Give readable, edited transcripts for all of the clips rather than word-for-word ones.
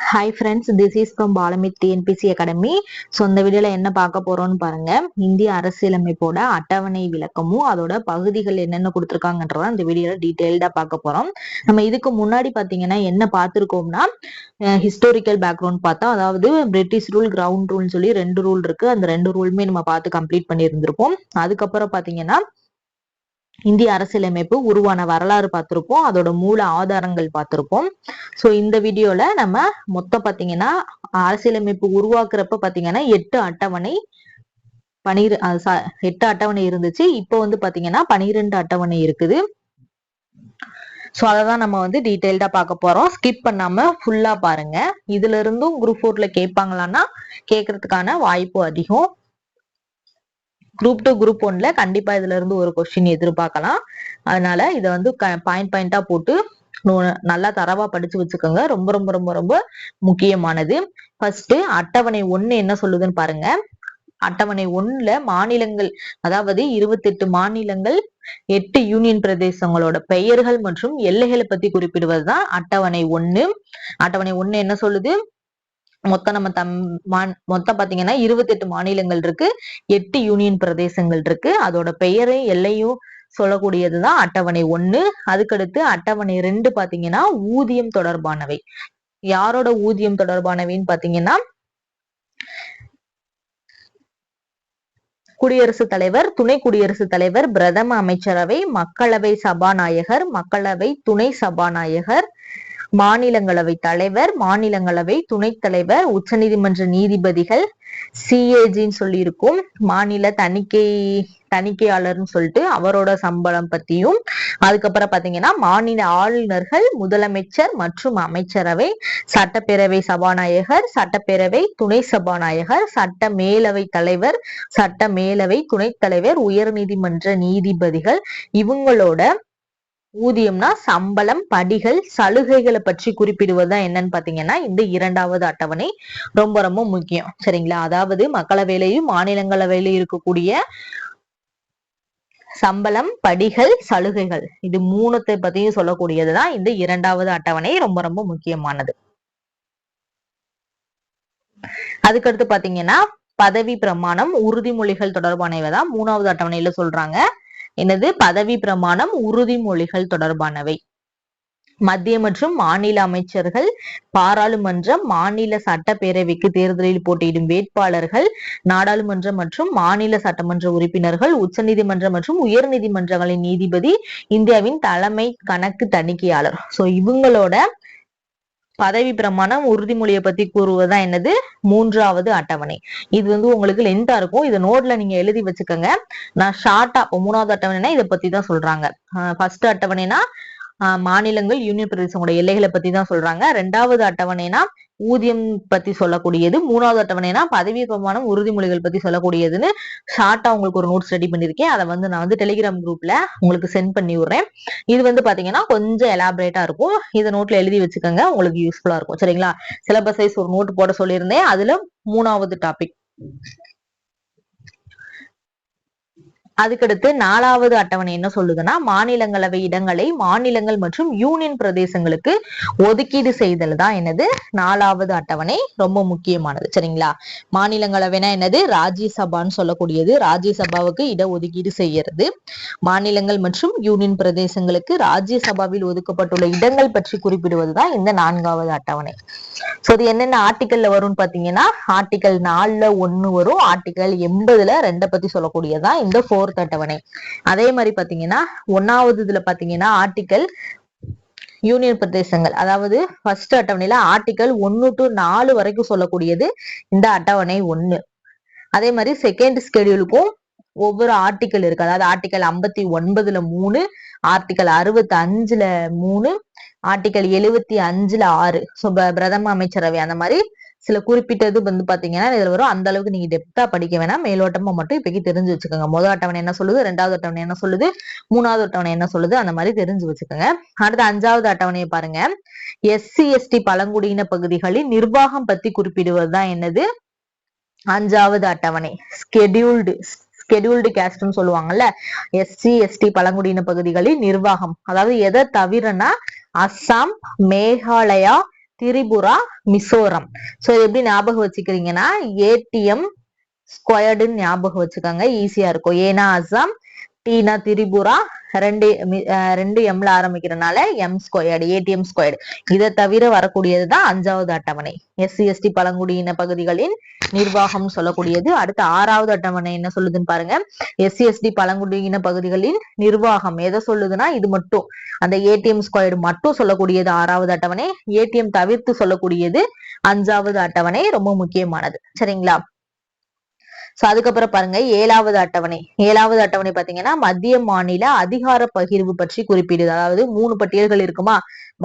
Hi friends, this is from Balamith TNPSC academy. So இந்த வீடியோல என்ன பார்க்க போறோம்னு பாருங்க. இந்திய அரசியலமைப்போட அட்டவணை விளக்கமும் அதோட பகுதிகள் என்னென்ன கொடுத்துருக்காங்கன்றத இந்த வீடியோல டீட்டெயில்டா பார்க்க போறோம். நம்ம இதுக்கு முன்னாடி பாத்தீங்கன்னா என்ன பார்த்திருக்கோம்னா, ஹிஸ்டாரிக்கல் பேக்ரவுண்ட் பார்த்தா, அதாவது பிரிட்டிஷ் ரூல், கிரவுண்ட் ரூல்னு சொல்லி 2 ரூல் இருக்கு. அந்த 2 ரூலுமே நம்ம பார்த்து கம்ப்ளீட் பண்ணி இருந்திருப்போம். அதுக்கப்புறம் பாத்தீங்கன்னா இந்திய அரசியலமைப்பு உருவான வரலாறு பார்த்திருப்போம், அதோட மூல ஆதாரங்கள் பார்த்திருப்போம். சோ இந்த வீடியோல நம்ம மொத்தம் பாத்தீங்கன்னா அரசியலமைப்பு உருவாக்குறப்ப பாத்தீங்கன்னா 8 அட்டவணை 8 அட்டவணை இருந்துச்சு. இப்போ வந்து பாத்தீங்கன்னா 12 அட்டவணை இருக்குது. சோ அததான் நம்ம வந்து டீடைல்டா பார்க்க போறோம். ஸ்கிப் பண்ணாம ஃபுல்லா பாருங்க. இதுல இருந்தும் குரூப் 4ல கேட்பாங்களான்னா கேட்கறதுக்கான வாய்ப்பு அதிகம். குரூப் 2 குரூப் 1ல கண்டிப்பா இதுல இருந்து ஒரு கொஸ்டின் எதிர்பார்க்கலாம். அதனால இதை வந்து பாயிண்ட் பாயிண்டா போட்டு நல்லா தரவா படிச்சு வச்சுக்கோங்க. ரொம்ப ரொம்ப ரொம்ப ரொம்ப முக்கியமானது. ஃபர்ஸ்ட் அட்டவணை 1 என்ன சொல்லுதுன்னு பாருங்க. அட்டவணை 1ல மாநிலங்கள், அதாவது 28 மாநிலங்கள், 8 யூனியன் பிரதேசங்களோட பெயர்கள் மற்றும் எல்லைகளை பத்தி குறிப்பிடுவதுதான் அட்டவணை 1. அட்டவணை 1 என்ன சொல்லுது? மொத்தம் நம்ம மொத்தம் பாத்தீங்கன்னா 28 மாநிலங்கள் இருக்கு, 8 யூனியன் பிரதேசங்கள் இருக்கு. அதோட பெயரையும் எல்லையும் சொல்லக்கூடியதுதான் அட்டவணை 1. அதுக்கடுத்து அட்டவணை 2 பாத்தீங்கன்னா ஊதியம் தொடர்பானவை. யாரோட ஊதியம் தொடர்பானவைன்னு பாத்தீங்கன்னா குடியரசுத் தலைவர், துணை குடியரசுத் தலைவர், பிரதம அமைச்சரவை, மக்களவை சபாநாயகர், மக்களவை துணை சபாநாயகர், மாநிலங்களவை தலைவர், மாநிலங்களவை துணைத் தலைவர், உச்சநீதிமன்ற நீதிபதிகள், சிஏஜின்னு சொல்லி இருக்கும், மாநில தணிக்கையாளர்னு சொல்லிட்டு அவரோட சம்பளம் பத்தியும், அதுக்கப்புறம் பாத்தீங்கன்னா மாநில ஆளுநர்கள், முதலமைச்சர் மற்றும் அமைச்சரவை, சட்டப்பேரவை சபாநாயகர், சட்டப்பேரவை துணை சபாநாயகர், சட்ட மேலவை தலைவர், சட்ட மேலவை துணைத் தலைவர், உயர் நீதிமன்ற நீதிபதிகள், இவங்களோட ஊதியம்னா சம்பளம், படிகள், சலுகைகளை பற்றி குறிப்பிடுவதுதான் என்னன்னு பாத்தீங்கன்னா இந்த 2வது அட்டவணை. ரொம்ப ரொம்ப முக்கியம், சரிங்களா? அதாவது மக்களவையிலையும் மாநிலங்களவையிலும் இருக்கக்கூடிய சம்பளம், படிகள், சலுகைகள், இது 3 பத்தியும் சொல்லக்கூடியதுதான் இந்த 2வது அட்டவணை. ரொம்ப ரொம்ப முக்கியமானது. அதுக்கடுத்து பாத்தீங்கன்னா பதவி பிரமாணம், உறுதிமொழிகள் தொடர்பானவைதான் 3வது அட்டவணையில சொல்றாங்க. என்னது? பதவி பிரமாணம், உறுதிமொழிகள் தொடர்பானவை. மத்திய மற்றும் மாநில அமைச்சர்கள், பாராளுமன்றம், மாநில சட்டப்பேரவைக்கு தேர்தலில் போட்டியிடும் வேட்பாளர்கள், நாடாளுமன்றம் மற்றும் மாநில சட்டமன்ற உறுப்பினர்கள், உச்சநீதிமன்றம் மற்றும் உயர் நீதிமன்றங்களின் நீதிபதி, இந்தியாவின் தலைமை கணக்கு தணிக்கையாளர். சோ இவங்களோட பதவி பிரமாணம், உறுதிமொழியை பத்தி கூறுவதுதான் என்னது? 3வது அட்டவணை. இது வந்து உங்களுக்கு லென்த்தா இருக்கும். இதை நோட்ல நீங்க எழுதி வச்சுக்கோங்க. நான் ஷார்ட்டா 3வது அட்டவணைனா இதை பத்தி தான் சொல்றாங்க. ஃபர்ஸ்ட் அட்டவணைனா மாநிலங்கள், யூனியன் பிரதேசங்களோட எல்லைகளை பத்தி தான் சொல்றாங்க. 2வது அட்டவணைனா ஊதியம் பத்தி சொல்லக்கூடியது. 3வது அட்டவணைனா பதவி பிரமாணம், உறுதிமொழிகள் பத்தி சொல்லக்கூடியதுன்னு ஷார்ட்டா உங்களுக்கு ஒரு நோட்ஸ் ரெடி பண்ணிருக்கேன். அதை வந்து நான் வந்து டெலிகிராம் குரூப்ல உங்களுக்கு சென்ட் பண்ணி விடுறேன். இது வந்து பாத்தீங்கன்னா கொஞ்சம் எலாபரேட்டா இருக்கும். இதை நோட்ல எழுதி வச்சுக்கோங்க, உங்களுக்கு யூஸ்ஃபுல்லா இருக்கும், சரிங்களா? சிலபஸ் வைஸ் ஒரு நோட் போட சொல்லியிருந்தேன். அதுல 3வது டாபிக். அதுக்கடுத்து 4வது அட்டவணை என்ன சொல்லுதுன்னா, மாநிலங்களவை இடங்களை மாநிலங்கள் மற்றும் யூனியன் பிரதேசங்களுக்கு ஒதுக்கீடு செய்தல் தான் என்னது? 4வது அட்டவணை. ரொம்ப முக்கியமானது, சரிங்களா? மாநிலங்களவைனா என்னது? ராஜ்யசபான்னு சொல்லக்கூடியது. ராஜ்யசபாவுக்கு இடஒதுக்கீடு செய்யறது. மாநிலங்கள் மற்றும் யூனியன் பிரதேசங்களுக்கு ராஜ்யசபாவில் ஒதுக்கப்பட்டுள்ள இடங்கள் பற்றி குறிப்பிடுவதுதான் இந்த 4வது அட்டவணை. சோ இது என்னென்ன ஆர்டிக்கல்ல வரும்னு பாத்தீங்கன்னா, ஆர்டிக்கல் 4ல 1 வரும், ஆர்டிக்கல் 80ல 2 பத்தி சொல்லக்கூடியதான் இந்த 4th அட்டவணை. அதே மாதிரி பாத்தீங்கன்னா 1வது இதுல பாத்தீங்கன்னா ஆர்டிக்கல் யூனியன் பிரதேசங்கள், அதாவது ஃபர்ஸ்ட் அட்டவணையில ஆர்டிக்கல் 1 to 4 வரைக்கும் சொல்லக்கூடியது இந்த அட்டவணை 1. அதே மாதிரி செகண்ட் ஸ்கெடியூலுக்கும் ஒவ்வொரு ஆர்டிக்கல் இருக்கு. அதாவது ஆர்டிக்கல் 59ல 3, ஆர்டிக்கல் 65ல 3, ஆர்டிக்கல் 75ல 6. சோ பிரதம அமைச்சரவை அந்த மாதிரி சில குறிப்பிட்டது வந்து பாத்தீங்கன்னா இதுல வரும். அந்த அளவுக்கு நீங்க டெப்தா படிக்க வேணாம், மேலோட்டமா மட்டும் இப்போதைக்கு தெரிஞ்சு வச்சுக்கோங்க. முதல் அட்டவணை என்ன சொல்லுது, 2வது அட்டவணை என்ன சொல்லுது, 3வது அட்டவணை என்ன சொல்லுது, அந்த மாதிரி தெரிஞ்சு வச்சுக்கோங்க. அடுத்து 5வது அட்டவணையை பாருங்க. SC ST பழங்குடியின பகுதிகளின் நிர்வாகம் பத்தி குறிப்பிடுவதுதான் என்னது? 5வது அட்டவணை. ஸ்கெடியூல்டு கேஸ்ட்னு சொல்லுவாங்கல்ல, SC ST பழங்குடியின பகுதிகளின் நிர்வாகம். அதாவது எதை தவிரனா அஸ்ஸாம், மேகாலயா, திரிபுரா, மிசோரம். சோ எப்படி ஞாபகம் வச்சுக்கிறீங்கன்னா ஏடிஎம் ஸ்கொயர்டுன்னு ஞாபகம் வச்சுக்கோங்க, ஈஸியா இருக்கும். ஏன்னா அசாம், டீனா திரிபுரா, ரெண்டு எம்ல ஆரம்பிக்கிறதுனால எம் ஸ்கொயர்டு, ஏடிஎம் ஸ்கொயர்டு. இதை தவிர வரக்கூடியதுதான் 5வது அட்டவணை, எஸ்சி எஸ்டி பழங்குடியின பகுதிகளின் நிர்வாகம் சொல்லக்கூடியது. அடுத்து 6வது அட்டவணை என்ன சொல்லுதுன்னு பாருங்க. எஸ்சி எஸ்டி பழங்குடியின பகுதிகளின் நிர்வாகம் எதை சொல்லுதுன்னா இது மட்டும், அந்த ஏடிஎம் ஸ்கொயர்டு மட்டும் சொல்லக்கூடியது 6வது அட்டவணை. ஏடிஎம் தவிர்த்து சொல்லக்கூடியது 5வது அட்டவணை. ரொம்ப முக்கியமானது, சரிங்களா? சோ அதுக்கப்புறம் பாருங்க 7வது அட்டவணை. 7வது அட்டவணை பாத்தீங்கன்னா மத்திய மாநில அதிகார பகிர்வு பற்றி குறிப்பிடுது. அதாவது 3 பட்டியல்கள் இருக்குமா,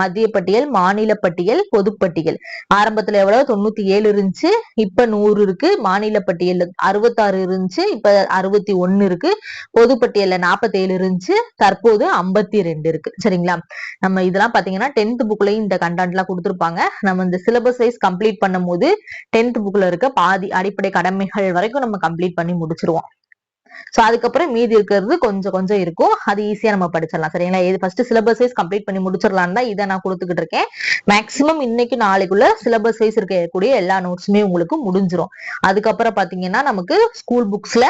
மத்திய பட்டியல், மாநில பட்டியல், பொதுப்பட்டியல். ஆரம்பத்துல எவ்வளவு 97 இருந்துச்சு, இப்ப 100 இருக்கு. மாநில பட்டியல் 66 இருந்துச்சு, இப்ப 61 இருக்கு. பொதுப்பட்டியல்ல 47 இருந்துச்சு, தற்போது 52 இருக்கு, சரிங்களா? நம்ம இதெல்லாம் பாத்தீங்கன்னா 10th புக்லயும் இந்த கண்டென்ட் எல்லாம் கொடுத்திருப்பாங்க. நம்ம இந்த சிலபஸ் வைஸ் கம்ப்ளீட் பண்ணும் போது 10th புக்ல இருக்க பாதி அடிப்படை கடமைகள் வரைக்கும் நம்ம கம்ப்ளீட் பண்ணி முடிச்சிருவோம். சோ அதுக்கப்புறம் மீதி இருக்கிறது கொஞ்சம் கொஞ்சம் இருக்கும், அது ஈஸியா நம்ம படிச்சிடலாம், சரிங்களா? இது ஃபர்ஸ்ட் சிலபஸ் வைஸ் கம்ப்ளீட் பண்ணி முடிச்சிடலாம் தான் இதை நான் கொடுத்துக்கிட்டு இருக்கேன். மேக்சிமம் இன்னைக்கு நாளைக்குள்ள சிலபஸ் வைஸ் இருக்கக்கூடிய எல்லா நோட்ஸுமே உங்களுக்கு முடிஞ்சிரும். அதுக்கப்புறம் பாத்தீங்கன்னா நமக்கு ஸ்கூல் புக்ஸ்ல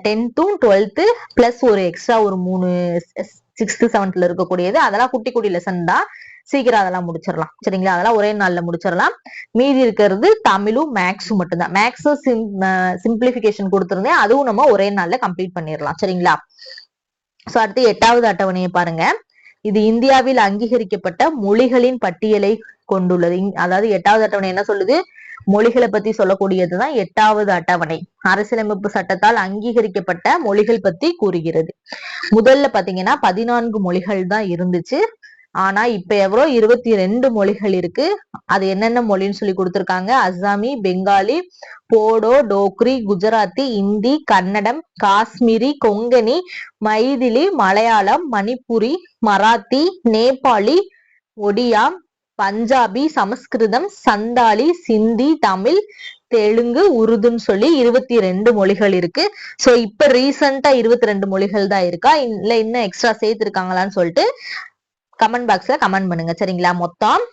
10th 12th பிளஸ் ஒரு எக்ஸ்ட்ரா ஒரு 3 6th 7th இருக்கக்கூடியது, அதெல்லாம் குட்டி குட்டி லெசன் தான், சீக்கிரம் அதெல்லாம் முடிச்சிடலாம், சரிங்களா? அதெல்லாம் ஒரே நாள்ல முடிச்சிடலாம். மீதி இருக்கிறது தமிழும் மேக்ஸும் மட்டும்தான். மேக்ஸும் சிம்பிளிபிகேஷன் கொடுத்திருந்தேன், அதுவும் நம்ம ஒரே நாள்ல கம்ப்ளீட் பண்ணிடலாம், சரிங்களா? சோ அடுத்து 8வது அட்டவணையை பாருங்க. இது இந்தியாவில் அங்கீகரிக்கப்பட்ட மொழிகளின் பட்டியலை கொண்டுள்ளது. அதாவது 8வது அட்டவணை என்ன சொல்லுது, மொழிகளை பத்தி சொல்லக்கூடியதுதான் 8வது அட்டவணை. அரசியலமைப்பு சட்டத்தால் அங்கீகரிக்கப்பட்ட மொழிகள் பத்தி கூறுகிறது. முதல்ல பாத்தீங்கன்னா 14 மொழிகள் தான் இருந்துச்சு. ஆனா இப்ப எவ்வளோ 22 மொழிகள் இருக்கு. அது என்னென்ன மொழின்னு சொல்லி கொடுத்திருக்காங்க. அசாமி, பெங்காலி, போடோ, டோக்ரி, குஜராத்தி, இந்தி, கன்னடம், காஷ்மீரி, கொங்கணி, மைதிலி, மலையாளம், மணிப்புரி, மராத்தி, நேபாளி, ஒடியா, பஞ்சாபி, சமஸ்கிருதம், சந்தாலி, சிந்தி, தமிழ், தெலுங்கு, உருதுன்னு சொல்லி 22 மொழிகள் இருக்கு. சோ இப்ப ரீசெண்டா 22 மொழிகள் தான் இருக்கா, இல்ல இன்னும் எக்ஸ்ட்ரா சேர்த்திருக்காங்களான்னு சொல்லிட்டு கமெண்ட் பாக்ஸ்ல கமெண்ட் பண்ணுங்க, சரிங்களா? மொத்தம்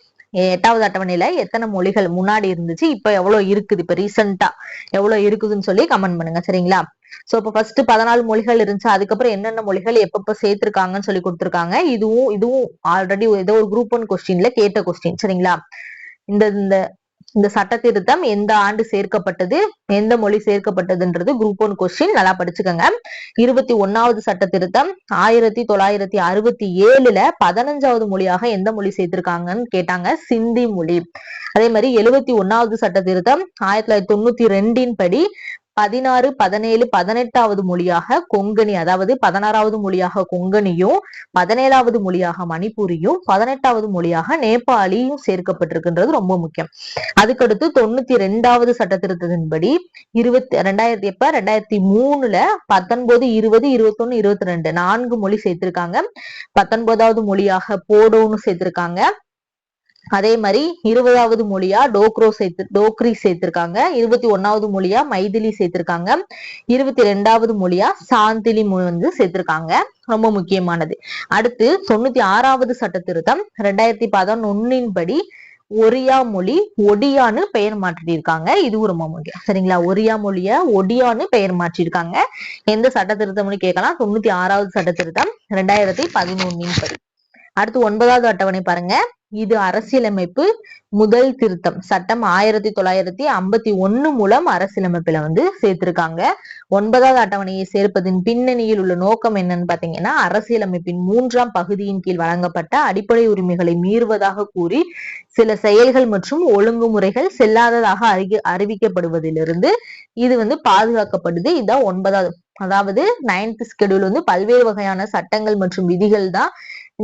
8வது அட்டவணையில எத்தனை மொழிகள் முன்னாடி இருந்துச்சு, இப்ப எவ்வளவு இருக்குது, இப்ப ரீசெண்டா எவ்வளவு இருக்குதுன்னு சொல்லி கமெண்ட் பண்ணுங்க, சரிங்களா? சோ இப்ப ஃபர்ஸ்ட் 14 மொழிகள் இருந்துச்சு, அதுக்கப்புறம் என்னென்ன மொழிகள் எப்பப்ப சேர்த்திருக்காங்கன்னு சொல்லி கொடுத்திருக்காங்க. இதுவும் ஆல்ரெடி ஏதோ ஒரு குரூப் 1 கொஸ்டின்ல கேட்ட கொஸ்டின், சரிங்களா? இந்த சட்ட திருத்தம் எந்த ஆண்டு சேர்க்கப்பட்டது, எந்த மொழி சேர்க்கப்பட்டதுன்றது குரூப் 1 கொஸ்டின், நல்லா படிச்சுக்கோங்க. 21வது சட்ட திருத்தம் 1967ல 15வது மொழியாக எந்த மொழி சேர்த்திருக்காங்கன்னு கேட்டாங்க, சிந்தி மொழி. அதே மாதிரி 71வது சட்ட திருத்தம் 1992 படி 16, 17, 18வது மொழியாக கொங்கணி, அதாவது 16வது மொழியாக கொங்கணியும், 17வது மொழியாக மணிப்பூரியும், 18வது மொழியாக நேபாளியும் சேர்க்கப்பட்டிருக்கின்றது ரொம்ப முக்கியம். அதுக்கடுத்து 92வது சட்ட திருத்தத்தின்படி 2003ல 19, 20, 21, 22 4 மொழி சேர்த்திருக்காங்க. 19வது மொழியாக போடோன்னு சேர்த்திருக்காங்க. அதே மாதிரி 20வது மொழியா டோக்ரி சேர்த்திருக்காங்க. 21வது மொழியா மைதிலி சேர்த்திருக்காங்க. 22வது மொழியா சாந்திலி வந்து சேர்த்திருக்காங்க. ரொம்ப முக்கியமானது. அடுத்து 96வது சட்ட திருத்தம் 2011 படி ஒரியா மொழி ஒடியான்னு பெயர் மாற்றிருக்காங்க. இதுவும் ரொம்ப முக்கியம், சரிங்களா? ஒரியா மொழிய ஒடியான்னு பெயர் மாற்றிருக்காங்க. எந்த சட்ட திருத்தம்னு கேட்கலாம். 96வது சட்ட திருத்தம் 2011 படி. அடுத்து 9வது அட்டவணை பாருங்க. இது அரசியலமைப்பு முதல் திருத்தம் சட்டம் 1951 மூலம் அரசியலமைப்புல வந்து சேர்த்திருக்காங்க. 9வது அட்டவணையை சேர்ப்பதின் பின்னணியில் உள்ள நோக்கம் என்னன்னு பாத்தீங்கன்னா, அரசியலமைப்பின் 3ஆம் பகுதியின் கீழ் வழங்கப்பட்ட அடிப்படை உரிமைகளை மீறுவதாக கூறி சில செயல்கள் மற்றும் ஒழுங்குமுறைகள் செல்லாததாக அறிவிக்கப்படுவதிலிருந்து இது வந்து பாதுகாக்கப்படுது. இதுதான் 9வது, அதாவது 9th ஸ்கெடியூல் வந்து பல்வேறு வகையான சட்டங்கள் மற்றும் விதிகள் தான்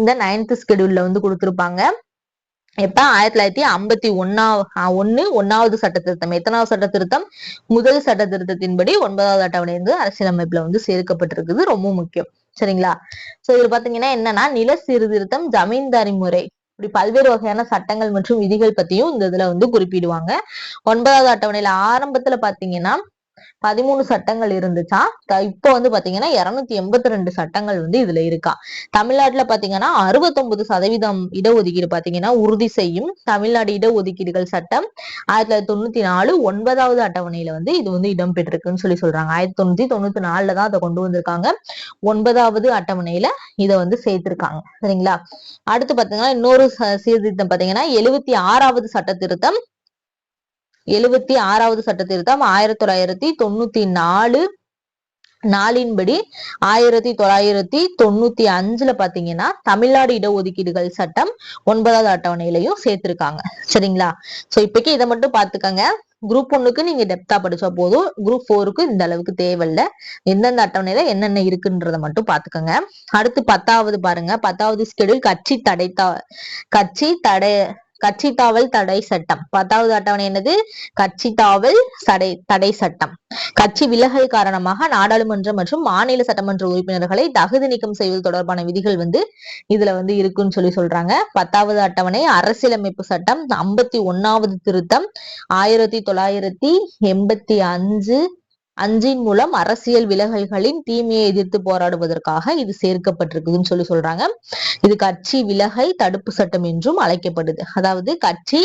இந்த 9th ஸ்கெடியூல்ல வந்து கொடுத்திருப்பாங்க. எப்ப 1951 சட்ட திருத்தம். எத்தனாவது சட்ட திருத்தம்? முதல் சட்ட திருத்தத்தின்படி 9வது அட்டவணை வந்து அரசியலமைப்புல வந்து சேர்க்கப்பட்டிருக்குது. ரொம்ப முக்கியம், சரிங்களா? சோ இது பாத்தீங்கன்னா என்னன்னா, நில சீர்திருத்தம், ஜமீன்தாரி முறை, இப்படி பல்வேறு வகையான சட்டங்கள் மற்றும் விதிகள் பத்தியும் இந்த இதுல வந்து குறிப்பிடுவாங்க. 9வது அட்டவணையில ஆரம்பத்துல பாத்தீங்கன்னா 13 சட்டங்கள் இருந்துச்சா, இப்போ வந்து பாத்தீங்கன்னா 282 சட்டங்கள் வந்து இதுல இருக்கா. தமிழ்நாட்டுல பாத்தீங்கன்னா 69% இடஒதுக்கீடு பாத்தீங்கன்னா உறுதி செய்யும் தமிழ்நாடு இடஒதுக்கீடுகள் சட்டம் 1994 9வது அட்டவணையில வந்து இது வந்து இடம்பெற்றிருக்குன்னு சொல்றாங்க. 1994 தான் அதை கொண்டு வந்திருக்காங்க. 9வது அட்டவணையில இதை வந்து சேர்த்திருக்காங்க. சரிங்களா. அடுத்து பாத்தீங்கன்னா இன்னொரு சீர்திருத்தம் பாத்தீங்கன்னா 76வது சட்ட திருத்தம் 76வது சட்ட திருத்தம் 1994 நாளின்படி 1995ல பாத்தீங்கன்னா தமிழ்நாடு இடஒதுக்கீடுகள் சட்டம் 9வது அட்டவணையிலையும் சேர்த்திருக்காங்க. சரிங்களா. சோ இப்போக்கி இதை மட்டும் பாத்துக்கங்க. குரூப் 1க்கு நீங்க டெப்தா படிச்சா போதும். குரூப் 4க்கு இந்த அளவுக்கு தேவையில்ல. எந்தெந்த அட்டவணையில என்னென்ன இருக்குன்றத மட்டும் பாத்துக்கங்க. அடுத்து 10வது பாருங்க. 10வது ஸ்கெடியூல் கட்சி தாவல் தடை சட்டம். 10வது அட்டவணை என்னது? கட்சி தாவல் தடை சட்டம். கட்சி விலகல் காரணமாக நாடாளுமன்ற மற்றும் மாநில சட்டமன்ற உறுப்பினர்களை தகுதி நீக்கம் செய்வது தொடர்பான விதிகள் வந்து இதுல வந்து இருக்குன்னு சொல்றாங்க. 10வது அட்டவணை அரசியலமைப்பு சட்டம் 51வது திருத்தம் 1985 மூலம் அரசியல் விலகல்களின் தீமையை எதிர்த்து போராடுவதற்காக இது சேர்க்கப்பட்டிருக்குதுன்னு சொல்றாங்க. இது கட்சி விலகல் தடுப்பு சட்டம் என்றும் அழைக்கப்படுது. அதாவது கட்சி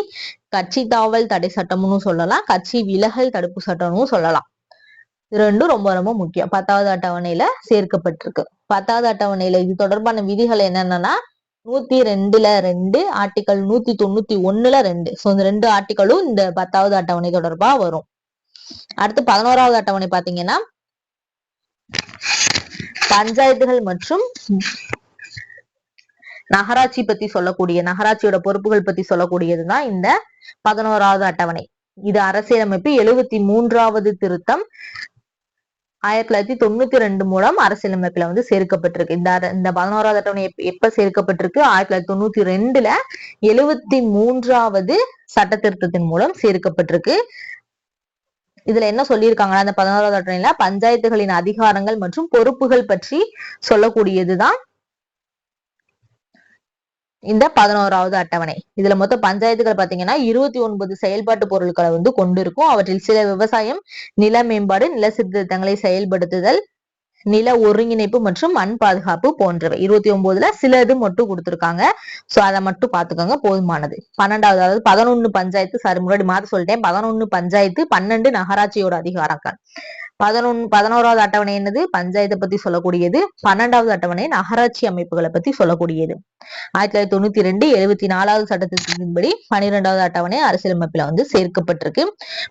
தாவல் தடை சட்டம்னு சொல்லலாம், கட்சி விலகல் தடுப்பு சட்டம்னு சொல்லலாம். இது ரெண்டும் ரொம்ப ரொம்ப முக்கியம். 10வது அட்டவணையில சேர்க்கப்பட்டிருக்கு. 10வது அட்டவணையில இது தொடர்பான விதிகள் என்னன்னா 102ல 2 ஆர்டிகல் 191ல 2. சோ இந்த 2 ஆர்டிகளும் இந்த 10வது அட்டவணை தொடர்பா வரும். அடுத்து 11வது அட்டவணை பாத்தீங்கன்னா பஞ்சாயத்துகள் மற்றும் நகராட்சி பத்தி சொல்லக்கூடிய நகராட்சியோட பொறுப்புகள் பத்தி சொல்லக்கூடியதுதான் இந்த 11வது அட்டவணை. இது அரசியலமைப்பு 73வது திருத்தம் 1992 மூலம் அரசியலமைப்புல வந்து சேர்க்கப்பட்டிருக்கு. இந்த 11வது அட்டவணை எப்ப சேர்க்கப்பட்டிருக்கு? 1992ல 73வது சட்ட திருத்தத்தின் மூலம் சேர்க்கப்பட்டிருக்கு. இதுல என்ன சொல்லியிருக்காங்கன்னா அந்த 11வது அட்டவணையில பஞ்சாயத்துகளின் அதிகாரங்கள் மற்றும் பொறுப்புகள் பற்றி சொல்லக்கூடியதுதான் இந்த 11வது அட்டவணை. இதுல மொத்தம் பஞ்சாயத்துகள் பாத்தீங்கன்னா 29 செயல்பாட்டு பொருட்களை வந்து கொண்டிருக்கும். அவற்றில் சில விவசாயம், நில மேம்பாடு, நில சீர்திருத்தங்களை செயல்படுத்துதல், நில ஒருங்கிணைப்பு மற்றும் மண் பாதுகாப்பு போன்றவை. 29ல சிலது மட்டும் கொடுத்திருக்காங்க. சோ அதை மட்டும் பாத்துக்கோங்க, போதுமானது. 12வது, அதாவது 11 பஞ்சாயத்து, சாரி முன்னாடி மாத்த சொல்லிட்டேன், 11 பஞ்சாயத்து, 12 நகராட்சியோட அதிகாரங்கள். 11வது அட்டவணை என்னது? பஞ்சாயத்தை பத்தி சொல்லக்கூடியது. 12வது அட்டவணை நகராட்சி அமைப்புகளை பத்தி சொல்லக்கூடியது. 1992 74வது சட்டத்தின்படி 12வது அட்டவணை அரசியலமைப்புல வந்து சேர்க்கப்பட்டிருக்கு.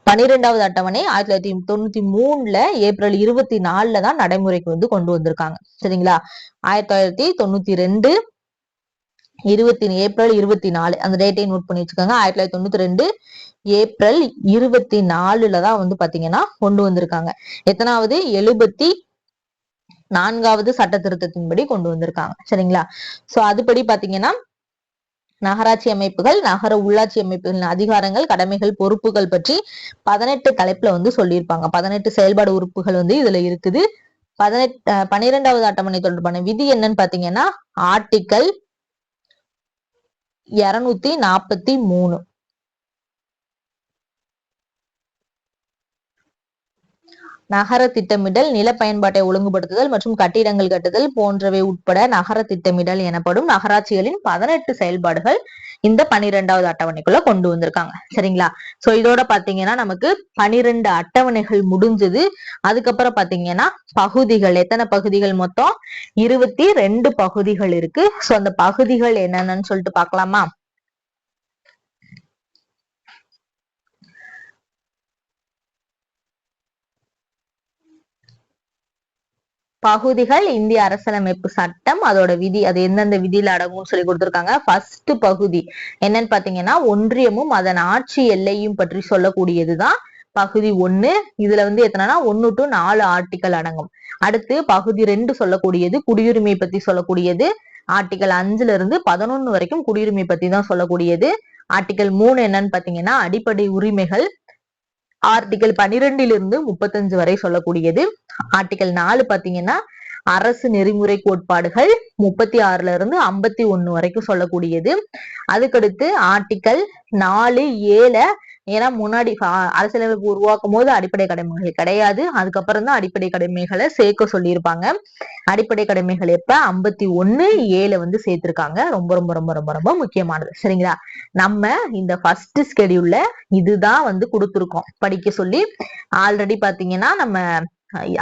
12வது அட்டவணை 1993ல ஏப்ரல் 24ல தான் நடைமுறைக்கு வந்து கொண்டு வந்திருக்காங்க. சரிங்களா. 1992 ஏப்ரல் 24 அந்த டேட்டை நோட் பண்ணி வச்சுக்கோங்க. 1992 ஏப்ரல் 24ல தான் வந்து பாத்தீங்கன்னா கொண்டு வந்திருக்காங்க. எத்தனாவது? 74வது சட்ட திருத்தத்தின்படி கொண்டு வந்திருக்காங்க. சரிங்களா. சோ அதுபடி பாத்தீங்கன்னா நகராட்சி அமைப்புகள், நகர உள்ளாட்சி அமைப்புகளின் அதிகாரங்கள், கடமைகள், பொறுப்புகள் பற்றி 18 தலைப்புல வந்து சொல்லியிருப்பாங்க. 18 செயல்பாடு உறுப்புகள் வந்து இதுல இருக்குது. 12வது அட்டவணை தொடர்பான விதி என்னன்னு பாத்தீங்கன்னா ஆர்டிக்கல் 243. நகர திட்டமிடல், நில பயன்பாட்டை ஒழுங்குபடுத்துதல் மற்றும் கட்டிடங்கள் கட்டுதல் போன்றவை உட்பட நகர திட்டமிடல் எனப்படும் நகராட்சிகளின் 18 செயல்பாடுகள் இந்த 12வது அட்டவணைக்குள்ள கொண்டு வந்திருக்காங்க. சரிங்களா. சோ இதோட பாத்தீங்கன்னா நமக்கு 12 அட்டவணைகள் முடிஞ்சது. அதுக்கப்புறம் பாத்தீங்கன்னா பகுதிகள், எத்தனை பகுதிகள்? மொத்தம் 22 பகுதிகள் இருக்கு. சோ அந்த பகுதிகள் என்னென்னு சொல்லிட்டு பாக்கலாமா? பகுதிகள் இந்திய அரசியலமைப்பு சட்டம், அதோட விதி, அது எந்தெந்த விதியில அடங்கும்னு சொல்லி கொடுத்திருக்காங்க. ஃபர்ஸ்ட் பகுதி என்னன்னு பாத்தீங்கன்னா ஒன்றியமும் அதன் ஆட்சி எல்லையும் பற்றி சொல்லக்கூடியதுதான் பகுதி 1. இதுல வந்து எத்தனைனா 1 to 4 ஆர்டிக்கல் அடங்கும். அடுத்து பகுதி 2 சொல்லக்கூடியது குடியுரிமை பத்தி சொல்லக்கூடியது. ஆர்டிக்கல் 5ல இருந்து 11 வரைக்கும் குடியுரிமை பத்தி தான் சொல்லக்கூடியது. ஆர்டிக்கல் 3 என்னன்னு பாத்தீங்கன்னா அடிப்படை உரிமைகள். ஆர்டிகல் 12ல இருந்து 35 வரை சொல்லக்கூடியது. ஆர்டிகல் 4 பாத்தீங்கன்னா அரசு நெறிமுறை கோட்பாடுகள் 36ல இருந்து 51 வரைக்கும் சொல்லக்கூடியது. அதுக்கடுத்து ஆர்டிகல் 4, 7 ஏன்னா முன்னாடி அரசியலமைப்பு உருவாக்கும் போது அடிப்படை கடமைகள் கிடையாது. அதுக்கப்புறம் தான் அடிப்படை கடமைகளை சேர்க்க சொல்லியிருப்பாங்க. அடிப்படை கடமைகள் எப்ப 51(7) வந்து சேர்த்திருக்காங்க. ரொம்ப ரொம்ப ரொம்ப ரொம்ப ரொம்ப முக்கியமானது. சரிங்களா? நம்ம இந்த ஃபர்ஸ்ட் ஸ்கெடியூல்ல இதுதான் வந்து கொடுத்துருக்கோம் படிக்க சொல்லி. ஆல்ரெடி பாத்தீங்கன்னா நம்ம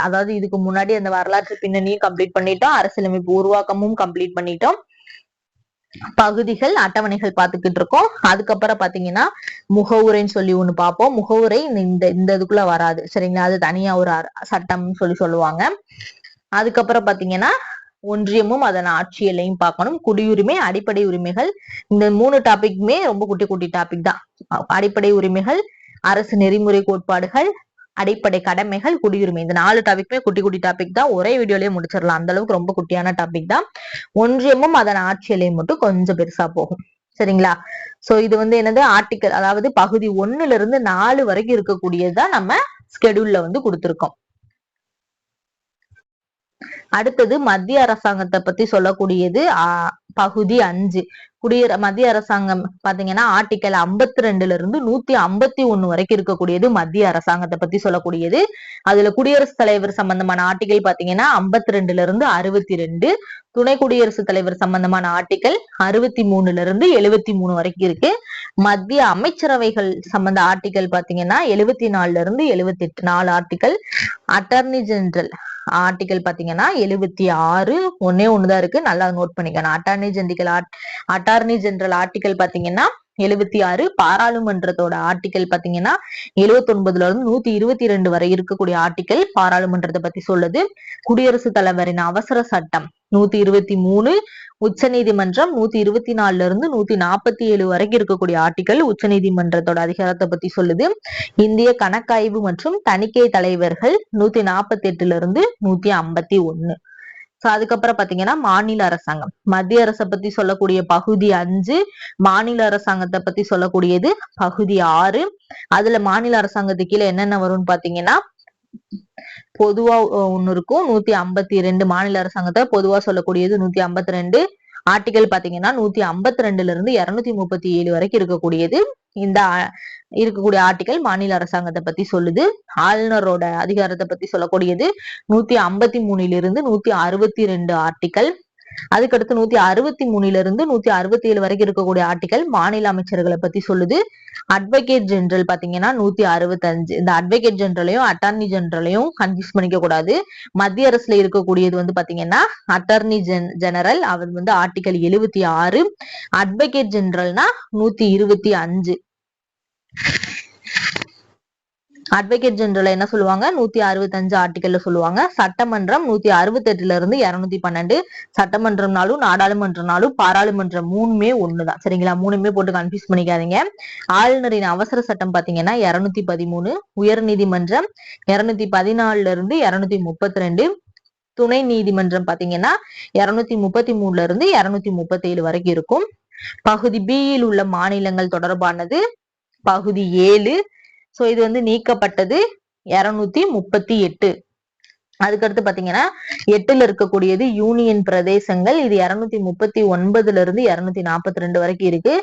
அதாவது இதுக்கு முன்னாடி அந்த வரலாற்று பின்னணியும் கம்ப்ளீட் பண்ணிட்டோம், அரசியலமைப்பு உருவாக்கமும் கம்ப்ளீட் பண்ணிட்டோம், பகுதிகள் அட்டவணைகள் பாத்துக்கிட்டு இருக்கோம். அதுக்கப்புறம் பாத்தீங்கன்னா முகவுரைன்னு சொல்லி ஒண்ணு பார்ப்போம். முகவுரை இந்த இதுக்குள்ள வராது. சரிங்களா? அது தனியா ஒரு சட்டம்னு சொல்லுவாங்க. அதுக்கப்புறம் பாத்தீங்கன்னா ஒன்றியமும் அதன் ஆட்சி எல்லையும் பார்க்கணும். குடியுரிமை, அடிப்படை உரிமைகள், இந்த 3 டாபிக்மே ரொம்ப குட்டி குட்டி டாபிக் தான். அடிப்படை உரிமைகள், அரசு நெறிமுறை கோட்பாடுகள், அடிப்படை கடமைகள், குடியுரிமை, இந்த 4 டாபிக்மே குட்டி குட்டி டாபிக் தான். ஒரே வீடியோலயே முடிச்சிடலாம். அந்த அளவுக்கு ரொம்ப குட்டியான டாபிக் தான். ஒன்றியமும் அதன் ஆட்சி எல்லையும் மட்டும் கொஞ்சம் பெருசா போகும். சரிங்களா? சோ இது வந்து என்னது, ஆர்டிக்கல், அதாவது பகுதி 1ல இருந்து 4 வரைக்கும் இருக்கக்கூடியதுதான் நம்ம ஸ்கெடியூல்ல வந்து கொடுத்திருக்கோம். அடுத்தது மத்திய அரசாங்கத்தை பத்தி சொல்லக்கூடியது பகுதி 5. மத்திய அரசாங்கம் பாத்தீங்கன்னா ஆர்டிக்கல் 52ல இருந்து 151 வரைக்கும் இருக்கக்கூடியது மத்திய அரசாங்கத்தை பத்தி சொல்லக்கூடியது. அதுல குடியரசுத் தலைவர் சம்பந்தமான ஆர்டிக்கல் பாத்தீங்கன்னா 52ல இருந்து 62, துணை குடியரசுத் தலைவர் சம்பந்தமான ஆர்டிக்கல் 63ல இருந்து 73 வரைக்கும் இருக்கு. மத்திய அமைச்சரவைகள் சம்பந்த ஆர்டிக்கல் பாத்தீங்கன்னா 74ல இருந்து 78, 4 ஆர்டிக்கல். அட்டர்னி ஜெனரல் ஆர்டிக்கல் பாத்தீங்கன்னா 76, ஒன்னே ஒண்ணுதான் இருக்கு, நல்லா நோட் பண்ணிக்கணும். அட்டார்னி ஜெனரல் ஆர்டிக்கல் பாத்தீங்கன்னா 76. பாராளுமன்றத்தோட ஆர்டிக்கல் பாத்தீங்கன்னா 79ல இருந்து 122 வரை இருக்கக்கூடிய ஆர்டிக்கல் பாராளுமன்றத்தை பத்தி சொல்லுது. குடியரசுத் தலைவரின் அவசர சட்டம் 123. உச்ச நீதிமன்றம் 124ல இருந்து 147 வரைக்கும் இருக்கக்கூடிய ஆர்டிக்கல் உச்ச நீதிமன்றத்தோட அதிகாரத்தை பத்தி சொல்லுது. இந்திய கணக்காய்வு மற்றும் தணிக்கை தலைவர்கள் 148ல இருந்து 151. அதுக்கப்புறம் பாத்தீங்கன்னா மாநில அரசாங்கம், மத்திய அரசை பத்தி சொல்லக்கூடிய பகுதி 5, மாநில அரசாங்கத்தை பத்தி சொல்லக்கூடியது பகுதி 6. அதுல மாநில அரசாங்கத்துக்கு கீழே என்னென்ன வரும்னு பாத்தீங்கன்னா பொதுவா ஒண்ணு இருக்கும் 152, மாநில அரசாங்கத்தை பொதுவா சொல்லக்கூடியது 152. ஆர்டிக்கல் பாத்தீங்கன்னா 152ல இருந்து 237 வரைக்கும் இருக்கக்கூடியது இந்த இருக்கக்கூடிய ஆர்டிக்கல் மாநில அரசாங்கத்தை பத்தி சொல்லுது. ஆளுநரோட அதிகாரத்தை பத்தி சொல்லக்கூடியது 153ல இருந்து 162 ஆர்டிக்கல். அதுக்கடுத்து 163ல இருந்து 167 வரைக்கும் இருக்கக்கூடிய ஆர்டிக்கல் மாநில அமைச்சர்களை பத்தி சொல்லுது. அட்வொகேட் ஜெனரல் பாத்தீங்கன்னா 165. இந்த அட்வொகேட் ஜெனரலையும் அட்டார்னி ஜெனரலையும் கன்ஃபியூஸ் பண்ணிக்க கூடாது. மத்திய அரசுல இருக்கக்கூடியது வந்து பாத்தீங்கன்னா அட்டார்னி ஜெனரல், அவர் வந்து ஆர்டிக்கல் 76. அட்வொகேட் ஜெனரல்னா 125. அட்வொகேட் ஜெனரல் என்ன சொல்லுவாங்க, 165 ஆர்டிக்கல்ல சொல்லுவாங்க. சட்டமன்றம் 168ல இருந்து 212. சட்டமன்றம்னாலும் நாடாளுமன்றம்னாலும் பாராளுமன்றம் 3மே ஒண்ணுதான். சரிங்களா? 3மே போட்டு கன்ஃபியூஸ் பண்ணிக்காதீங்க. ஆளுநரின் அவசர சட்டம் பாத்தீங்கன்னா 213. உயர் நீதிமன்றம் 214ல இருந்து 232. துணை நீதிமன்றம் பாத்தீங்கன்னா 233ல இருந்து 237 வரைக்கும் இருக்கும். பகுதி B-யில் உள்ள மாநிலங்கள் தொடர்பானது பகுதி 7. சோ இது வந்து நீக்கப்பட்டது 238. அதுக்கடுத்து பாத்தீங்கன்னா 8ல இருக்கக்கூடியது யூனியன் பிரதேசங்கள், இது 239ல இருந்து 242 வரைக்கும் இருக்கு.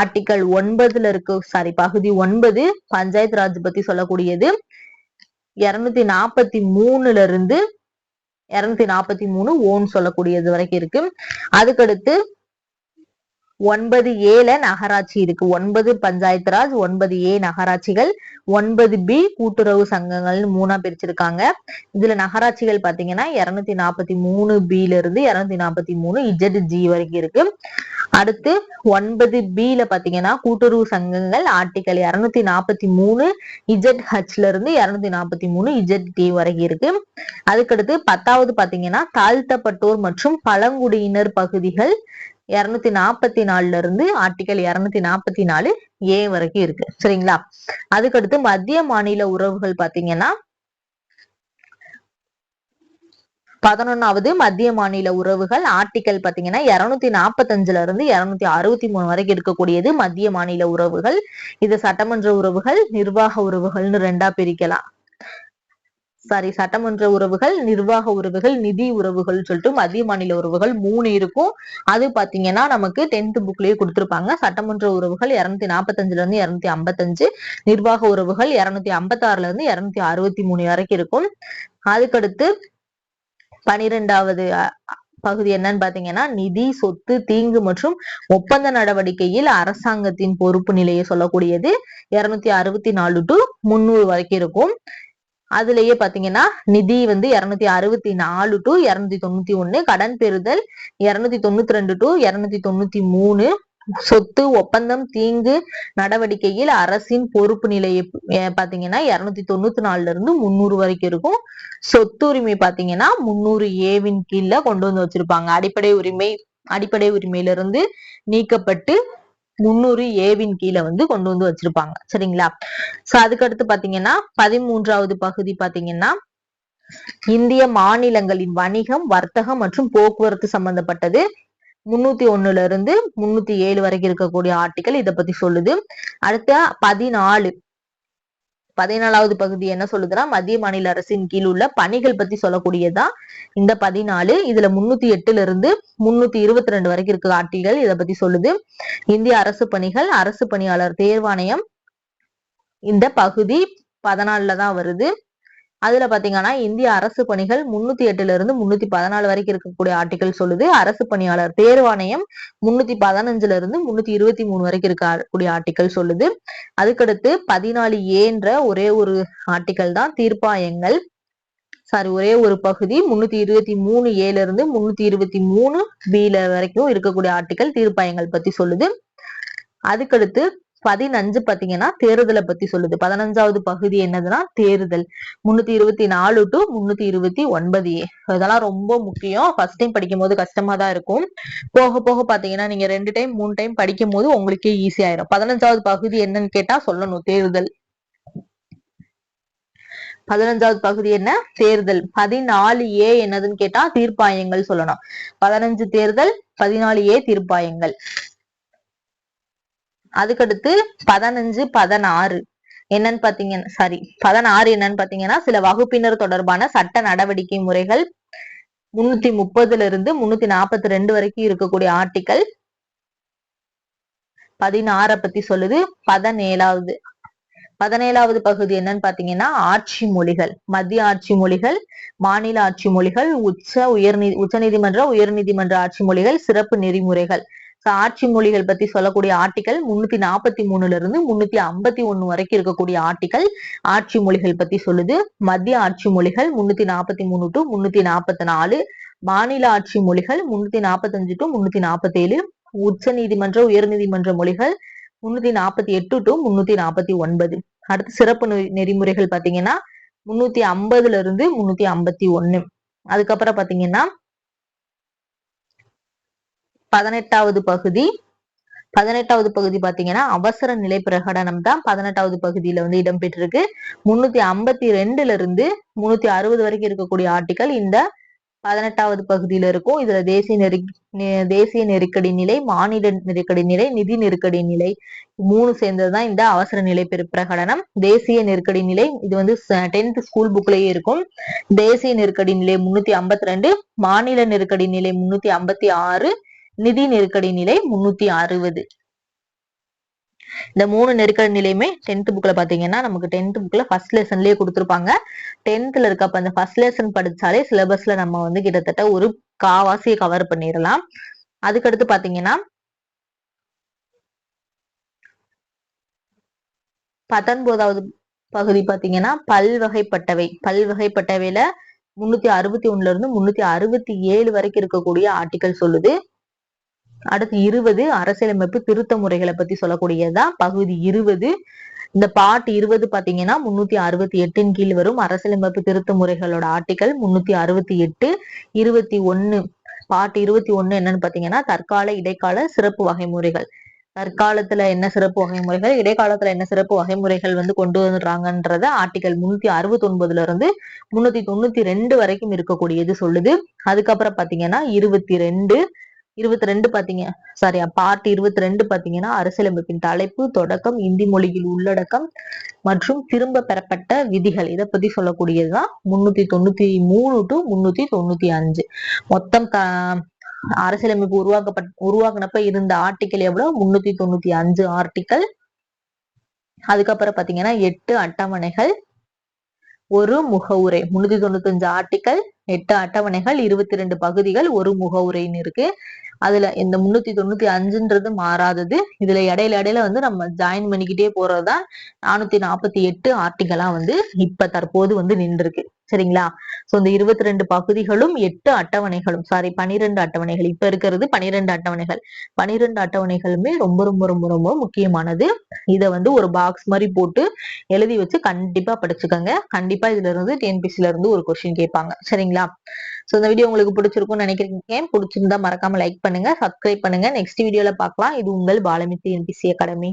ஆர்டிக்கல் 9ல இருக்கு, பகுதி 9 பஞ்சாயத்து ராஜ் பத்தி சொல்லக்கூடியது 243ல இருந்து 243 ஓன் சொல்லக்கூடியது வரைக்கும் இருக்கு. அதுக்கடுத்து 9A நகராட்சி இருக்கு. 9 பஞ்சாயத்து ராஜ், 9A நகராட்சிகள், 9B கூட்டுறவு சங்கங்கள்னு 3ஆ பிரிச்சிருக்காங்க. இதுல நகராட்சிகள் பாத்தீங்கன்னா 243B-ல இருந்து 243 ZG வரைக்கும் இருக்கு. அடுத்து 9B-ல பாத்தீங்கன்னா கூட்டுறவு சங்கங்கள் ஆர்டிக்கல் 243 ZH-ல இருந்து 243 ZT வரைக்கும் இருக்கு. அதுக்கடுத்து 10வது பாத்தீங்கன்னா தாழ்த்தப்பட்டோர் மற்றும் பழங்குடியினர் பகுதிகள் 244ல இருந்து ஆர்டிக்கல் 244A வரைக்கும் இருக்கு. சரிங்களா? அதுக்கடுத்து மத்திய மாநில உறவுகள் பாத்தீங்கன்னா 11வது மத்திய மாநில உறவுகள் ஆர்டிக்கல் பாத்தீங்கன்னா 245ல இருந்து 263 வரைக்கும் இருக்கக்கூடியது மத்திய மாநில உறவுகள். இது சட்டமன்ற உறவுகள், நிர்வாக உறவுகள்னு 2ஆ பிரிக்கலாம். சட்டமன்ற உறவுகள், நிர்வாக உறவுகள், நிதி உறவுகள் சொல்லிட்டு மத்திய மாநில உறவுகள் 3 இருக்கும். அது பாத்தீங்கன்னா நமக்கு 10th புக்லயே கொடுத்திருப்பாங்க. சட்டமன்ற உறவுகள் 245 இருந்து 255, நிர்வாக உறவுகள் 256 இருந்து 263 வரைக்கும் இருக்கும். அதுக்கடுத்து 12வது பகுதி என்னன்னு பாத்தீங்கன்னா நிதி, சொத்து, தீங்கு மற்றும் ஒப்பந்த நடவடிக்கையில் அரசாங்கத்தின் பொறுப்பு நிலையை சொல்லக்கூடியது 264 to 300 வரைக்கும் இருக்கும். அதுலயே பாத்தீங்கன்னா நிதி வந்து 264 to 291, கடன் பெறுதல் 292 to 293, சொத்து, ஒப்பந்தம், தீங்கு நடவடிக்கையில் அரசின் பொறுப்பு நிலையை பாத்தீங்கன்னா 294 இருந்து 300 வரைக்கும் இருக்கும். சொத்துரிமை பாத்தீங்கன்னா 300A கீழ கொண்டு வந்து வச்சிருப்பாங்க. அடிப்படை உரிமையிலிருந்து நீக்கப்பட்டு 300A கீழே வந்து கொண்டு வந்து வச்சிருப்பாங்க. சரிங்களா? சோ அதுக்கடுத்து பாத்தீங்கன்னா 13வது பகுதி பாத்தீங்கன்னா இந்திய மாநிலங்களின் வணிகம், வர்த்தகம் மற்றும் போக்குவரத்து சம்பந்தப்பட்டது. 301 இருந்து 307 வரைக்கும் இருக்கக்கூடிய ஆர்டிகல் இத பத்தி சொல்லுது. அடுத்த 14வது பகுதி என்ன சொல்லுதுன்னா மத்திய மாநில அரசின் கீழ் உள்ள பணிகள் பத்தி சொல்லக்கூடியதான் இந்த 14. இதுல 308 இருந்து 322 வரைக்கும் இருக்க ஆர்டிகல் இத பத்தி சொல்லுது. இந்திய அரசு பணிகள், அரசு பணியாளர் தேர்வாணையம் இந்த பகுதி 14 தான் வருது. அதுல பாத்தீங்கன்னா இந்திய அரசு பணிகள் 308 இருந்து 314 வரைக்கும் இருக்கக்கூடிய ஆர்டிகல் சொல்லுது. அரசு பணியாளர் தேர்வாணையம் 315 இருந்து 323 வரைக்கும் இருக்கக்கூடிய ஆர்டிகல் சொல்லுது. அதுக்கடுத்து 14A ஒரே ஒரு ஆர்டிகல் தான் தீர்ப்பாயங்கள். ஒரே ஒரு பகுதி 323A இருந்து 323B வரைக்கும் இருக்கக்கூடிய ஆர்டிகல் தீர்ப்பாயங்கள் பத்தி சொல்லுது. அதுக்கடுத்து 15 பாத்தீங்கன்னா தேர்தலை பத்தி சொல்லுது. 15வது பகுதி என்னதுன்னா தேர்தல் 324 to 329A. இதெல்லாம் ரொம்ப முக்கியம். ஃபர்ஸ்ட் டைம் படிக்கும் போது கஷ்டமா தான் இருக்கும். போக போக பாத்தீங்கன்னா நீங்க 2 டைம் 3 டைம் படிக்கும் போது உங்களுக்கே ஈஸி ஆயிரும். 15வது பகுதி என்னன்னு கேட்டா சொல்லணும் தேர்தல். 15வது பகுதி என்ன? தேர்தல். 14A என்னதுன்னு கேட்டா தீர்ப்பாயங்கள் சொல்லணும். 15 தேர்தல், 14A தீர்ப்பாயங்கள். அதுக்கடுத்து 15, 16 என்னன்னு பாத்தீங்கன்னா 16 என்னன்னு பாத்தீங்கன்னா சில வகுப்பினர் தொடர்பான சட்ட நடவடிக்கை முறைகள். 330 இருந்து 342 வரைக்கும் இருக்கக்கூடிய ஆர்டிகல் 16 பத்தி சொல்லுது. 17வது பகுதி என்னன்னு பாத்தீங்கன்னா ஆட்சி மொழிகள். மத்திய ஆட்சி மொழிகள், மாநில ஆட்சி மொழிகள், உச்சநீதிமன்ற, உயர்நீதிமன்ற ஆட்சி மொழிகள், சிறப்பு நெறிமுறைகள். ஆட்சி மொழிகள் பத்தி சொல்லக்கூடிய ஆர்டிகல் 343 இருந்து 351 வரைக்கும் இருக்கக்கூடிய ஆர்டிகல் ஆட்சி மொழிகள் பத்தி சொல்லுது. மத்திய ஆட்சி மொழிகள் 343 to 344, மாநில ஆட்சி மொழிகள் 345 to 347, உச்ச நீதிமன்ற, உயர்நீதிமன்ற மொழிகள் 348 to 349. அடுத்து சிறப்பு நெறிமுறைகள் பாத்தீங்கன்னா 350 இருந்து 351. அதுக்கப்புறம் பாத்தீங்கன்னா 18வது பகுதி பாத்தீங்கன்னா அவசர நிலை பிரகடனம் தான் 18வது பகுதியில வந்து இடம்பெற்றிருக்கு. 352 இருந்து 360 வரைக்கும் இருக்கக்கூடிய ஆர்டிகல் இந்த 18வது பகுதியில இருக்கும். இதுல தேசிய நெருக்கடி நிலை, மாநில நெருக்கடி நிலை, நிதி நெருக்கடி நிலை 3 சேர்ந்ததுதான் இந்த அவசர நிலை பிரகடனம். தேசிய நெருக்கடி நிலை இது வந்து 10th ஸ்கூல் புக்லயே இருக்கும். தேசிய நெருக்கடி நிலை 352, மாநில நெருக்கடி நிலை 356, நிதி நெருக்கடி நிலை 360. இந்த 3 நெருக்கடி நிலையுமே 10th புக்ல பாத்தீங்கன்னா நமக்கு 10th புக்ல ஃபர்ஸ்ட் லெசன்லயே கொடுத்திருப்பாங்க. 10thல இருக்கப்ப அந்த ஃபர்ஸ்ட் லெசன் படிச்சாலே சிலபஸ்ல நம்ம வந்து கிட்டத்தட்ட ஒரு காவாசியை கவர் பண்ணிடலாம். அதுக்கடுத்து பாத்தீங்கன்னா 19வது பகுதி பாத்தீங்கன்னா பல்வகைப்பட்டவையில 361 இருந்து 367 வரைக்கும் இருக்கக்கூடிய ஆர்டிகல் சொல்லுது. அடுத்து 20 அரசியலமைப்பு திருத்த முறைகளை பத்தி சொல்லக்கூடியதுதான் பகுதி 20. இந்த பார்ட் 20 பாத்தீங்கன்னா 368 கீழ் வரும். அரசியலமைப்பு திருத்த முறைகளோட ஆர்டிகல் 368. 21 பார்ட் 21 என்னன்னு பாத்தீங்கன்னா தற்கால, இடைக்கால, சிறப்பு வகைமுறைகள். தற்காலத்துல என்ன சிறப்பு வகைமுறைகள், இடைக்காலத்துல என்ன சிறப்பு வகைமுறைகள் வந்து கொண்டு வந்துடுறாங்கன்றத ஆர்டிகல் 369 இருந்து 392 வரைக்கும் இருக்கக்கூடியது சொல்லுது. அதுக்கப்புறம் பாத்தீங்கன்னா 22 22 பாத்தீங்க பார்ட் 22 பாத்தீங்கன்னா அரசியலமைப்பின் தலைப்பு, தொடக்கம், இந்தி மொழியில் உள்ளடக்கம் மற்றும் திரும்ப பெறப்பட்ட விதிகள் இதை பத்தி சொல்லக்கூடியதுதான் 393 டு 395. மொத்தம் அரசியலமைப்பு உருவாக்குனப்ப இருந்த ஆர்டிக்கல் எவ்வளவு? 395 ஆர்டிக்கல். அதுக்கப்புறம் பாத்தீங்கன்னா 8 அட்டவணைகள், ஒரு முகவுரை. 395 ஆர்டிக்கல், 8 அட்டவணைகள், 22 பகுதிகள், ஒரு முகவுரைன்னு இருக்கு. அதுல இந்த 395ன்றது மாறாதது. இதுல இடையில வந்து நம்ம ஜாயின் பண்ணிக்கிட்டே போறதுதான் 448 ஆர்டிக்கலா வந்து இப்ப தற்போது வந்து நின்றுருக்கு. சரிங்களா? சோ இந்த 22 பகுதிகளும் 8 அட்டவணைகளும் 12 அட்டவணைகள், இப்ப இருக்கிறது 12 அட்டவணைகள். 12 அட்டவணைகளுமே ரொம்ப ரொம்ப ரொம்ப ரொம்ப முக்கியமானது. இத வந்து ஒரு பாக்ஸ் மாதிரி போட்டு எழுதி வச்சு கண்டிப்பா படிச்சுக்கோங்க. கண்டிப்பா இதுல இருந்து டிஎன்பிசில இருந்து ஒரு கொஸ்டின் கேட்பாங்க. சரிங்களா? சோ இந்த வீடியோ உங்களுக்கு பிடிச்சிருக்கும்னு நினைக்கிறேன். பிடிச்சிருந்தா மறக்காம லைக் பண்ணுங்க, சப்ஸ்கிரைப் பண்ணுங்க. நெக்ஸ்ட் வீடியோல பார்க்கலாம். இது உங்கள் பாலமித்து என்பிசி அகாடமி.